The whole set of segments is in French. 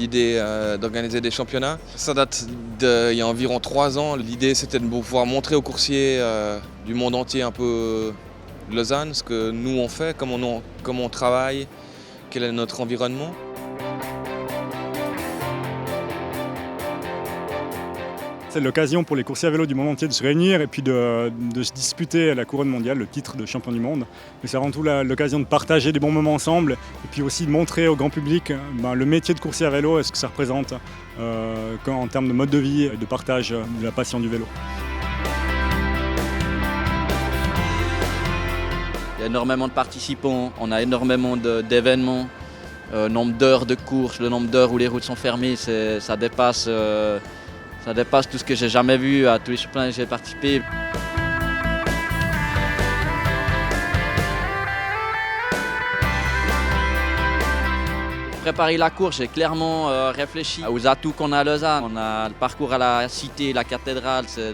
l'idée d'organiser des championnats. Ça date d'il y a environ 3 ans. L'idée c'était de pouvoir montrer aux coursiers du monde entier un peu Lausanne, ce que nous on fait, comment on travaille, quel est notre environnement. C'est l'occasion pour les coursiers à vélo du monde entier de se réunir et puis de se disputer la couronne mondiale, le titre de champion du monde. Mais c'est avant tout l'occasion de partager des bons moments ensemble et puis aussi de montrer au grand public le métier de coursier à vélo et ce que ça représente en termes de mode de vie et de partage de la passion du vélo. Il y a énormément de participants, on a énormément d'événements, nombre d'heures de course, le nombre d'heures où les routes sont fermées, ça dépasse tout ce que j'ai jamais vu à tous les championnats que j'ai participé. Pour préparer la course, j'ai clairement réfléchi aux atouts qu'on a à Lausanne. On a le parcours à la cité, la cathédrale, c'est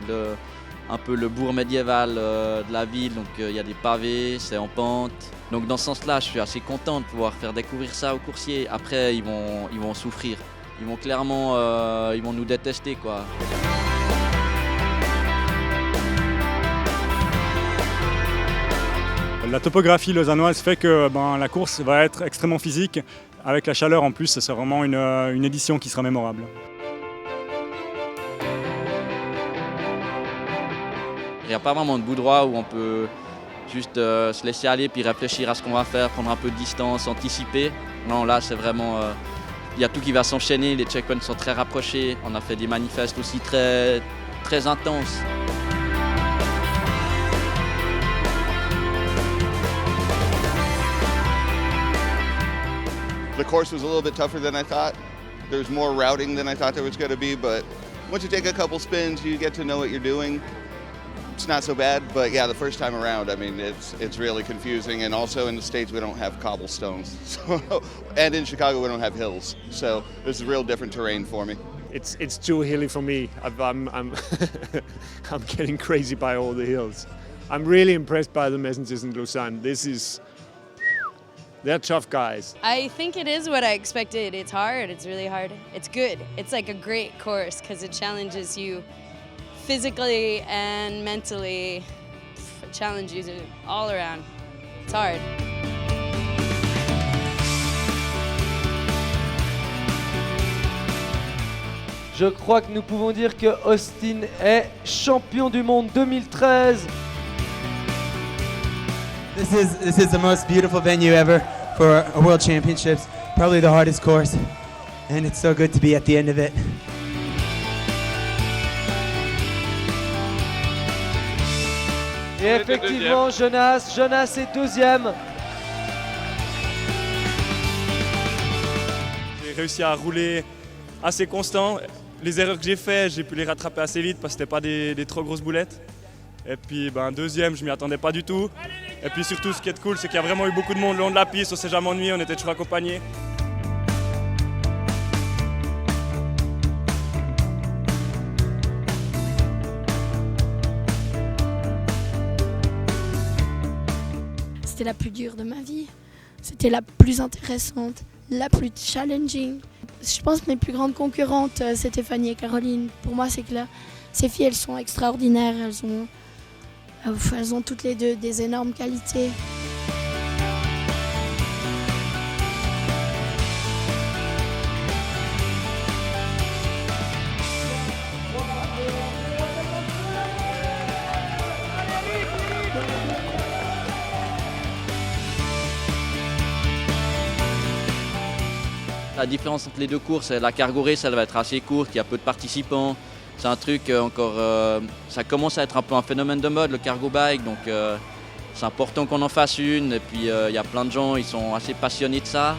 un peu le bourg médiéval de la ville, donc il y a des pavés, c'est en pente. Donc dans ce sens-là, je suis assez content de pouvoir faire découvrir ça aux coursiers. Après, ils vont souffrir. Ils vont clairement ils vont nous détester, quoi. La topographie lausannoise fait que la course va être extrêmement physique. Avec la chaleur en plus, c'est vraiment une édition qui sera mémorable. Il n'y a pas vraiment de bout droit où on peut juste se laisser aller puis réfléchir à ce qu'on va faire, prendre un peu de distance, anticiper. Non, là c'est vraiment... il y a tout qui va s'enchaîner, les checkpoints sont très rapprochés, on a fait des manifestes aussi très, très intenses. The course was a little bit tougher than I thought. There's more routing than I thought there was going to be, but once you take a couple spins, you get to know what you're doing. It's not so bad, but yeah, the first time around, I mean, it's really confusing. And also in the States, we don't have cobblestones, and in Chicago, we don't have hills. So this is real different terrain for me. It's too hilly for me. I'm I'm getting crazy by all the hills. I'm really impressed by the messengers in Lausanne. They're tough guys. I think it is what I expected. It's hard. It's really hard. It's good. It's like a great course because it challenges you physically and mentally. It challenges you all around. It's hard. Je crois que nous pouvons dire que Austin est champion du monde 2013. This is the most beautiful venue ever for a World Championships. Probably the hardest course, and it's so good to be at the end of it. Et effectivement, Jonas est deuxième. J'ai réussi à rouler assez constant. Les erreurs que j'ai faites, j'ai pu les rattraper assez vite parce que ce n'était pas des trop grosses boulettes. Et puis deuxième, je m'y attendais pas du tout. Et puis surtout, ce qui est cool, c'est qu'il y a vraiment eu beaucoup de monde le long de la piste. On s'est jamais ennuyé, on était toujours accompagnés. C'était la plus dure de ma vie. C'était la plus intéressante, la plus challenging. Je pense que mes plus grandes concurrentes, c'était Fanny et Caroline. Pour moi, c'est clair. Ces filles, elles sont extraordinaires. Elles ont toutes les deux des énormes qualités. La différence entre les deux courses, la cargo race, elle va être assez courte, il y a peu de participants. C'est un truc ça commence à être un peu un phénomène de mode, le cargo bike, donc c'est important qu'on en fasse une. Et puis il y a plein de gens, ils sont assez passionnés de ça.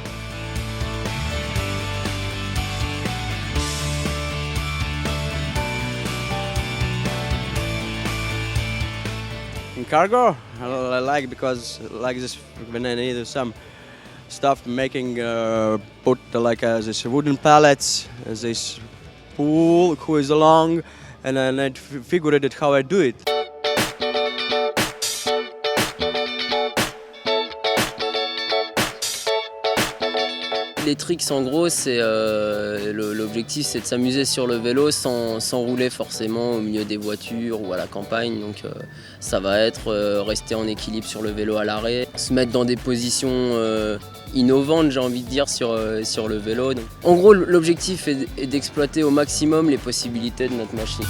In cargo, I like because like this when I need some stuff making put this wooden pallets, this pool who is along, and then I figured it how I do it. Les tricks en gros, c'est l'objectif c'est de s'amuser sur le vélo sans rouler forcément au milieu des voitures ou à la campagne. Donc ça va être rester en équilibre sur le vélo à l'arrêt, se mettre dans des positions innovantes, j'ai envie de dire, sur le vélo. Donc, en gros, l'objectif est d'exploiter au maximum les possibilités de notre machine.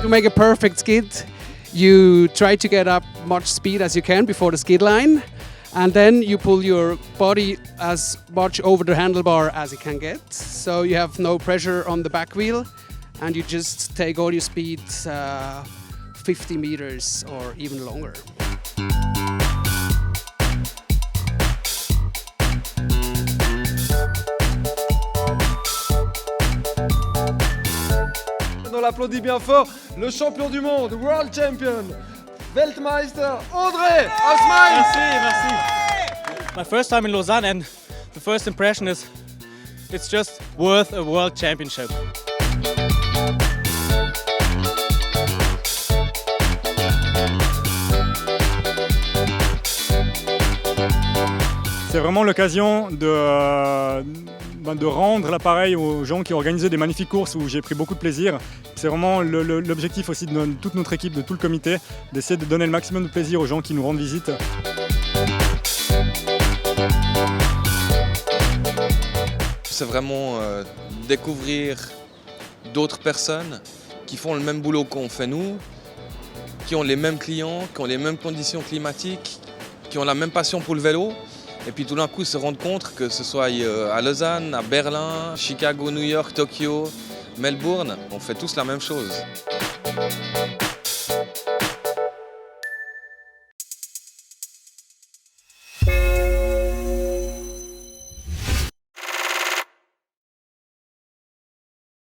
To make a perfect skid, you try to get up much speed as you can before the skid line, and then you pull your body as much over the handlebar as you can get, so you have no pressure on the back wheel, and you just take all your speed 50 meters or even longer. On l'applaudit bien fort, le champion du monde, World Champion, Weltmeister André Hausmann. Merci. My first time in Lausanne and the first impression is it's just worth a World Championship. C'est vraiment l'occasion de rendre l'appareil aux gens qui ont organisé des magnifiques courses où j'ai pris beaucoup de plaisir. C'est vraiment l'objectif aussi de toute notre équipe, de tout le comité, d'essayer de donner le maximum de plaisir aux gens qui nous rendent visite. C'est vraiment découvrir d'autres personnes qui font le même boulot qu'on fait nous, qui ont les mêmes clients, qui ont les mêmes conditions climatiques, qui ont la même passion pour le vélo. Et puis tout d'un coup se rendre compte que ce soit à Lausanne, à Berlin, Chicago, New York, Tokyo, Melbourne, on fait tous la même chose.